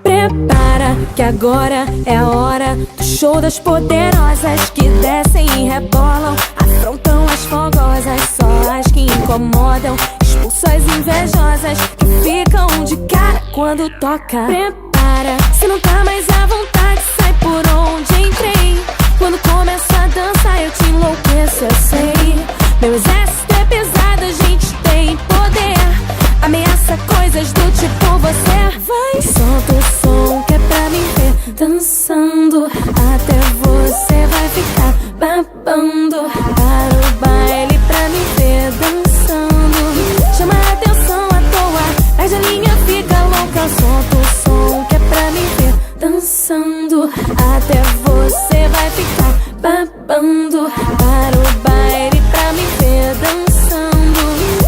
Prepara que agora é a hora do show das poderosas que descem e rebolam, afrontam as fogosas, só as que incomodam, expulsam as invejosas que ficam de cara quando toca. Prepara, se não tá mais à vontade, sai por onde entrei. Quando começo a dançar eu te enlouqueço, eu sei. Meu exército é pesado, a gente tem poder, ameaça coisas do tipo você. Vai, solta o som que é pra me ver dançando, até você vai ficar babando. Para o baile pra me ver dançando, chama a atenção à toa, mas a linha fica louca. Solta o som que é pra me ver dançando, até você vai ficar babando. Para o baile pra me ver dançando,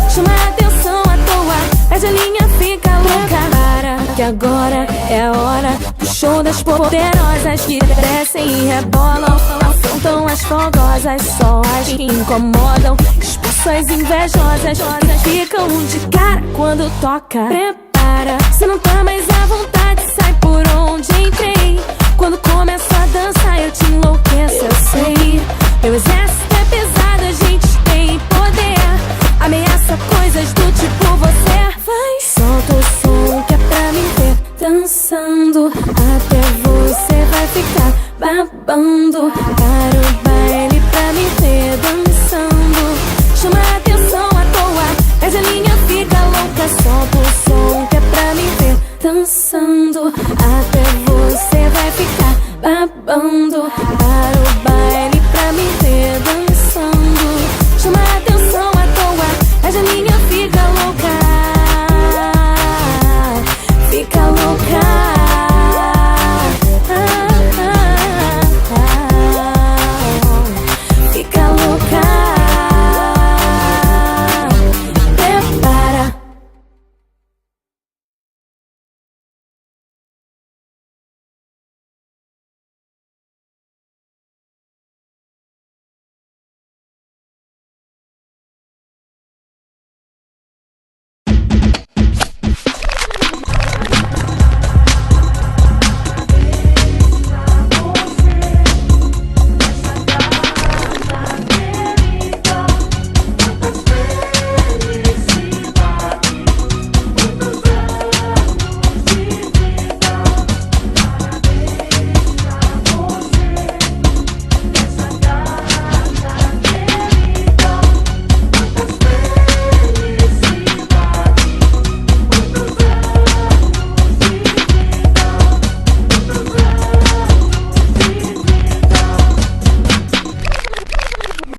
chama a atenção à toa, mas a linha fica louca. Para que agora é a hora do show das poderosas que descem e rebolam, afrontam as fogosas, só as que incomodam, expulsam as invejosas que ficam de cara quando toca. Prepara, se não tá mais à vontade, sai por onde entrei. Quando começo a dançar eu te enlouqueço, eu sei. Meu exército é pesado, a gente tem poder, ameaça coisas do tipo você. Vai, solta o som que é pra me ver dançando, até você vai ficar babando. Para o baile pra me ver dançando, chama a atenção à toa, mas a linha fica louca. Solta o som que é pra me ver dançando, até você vai ficar babando. Para o baile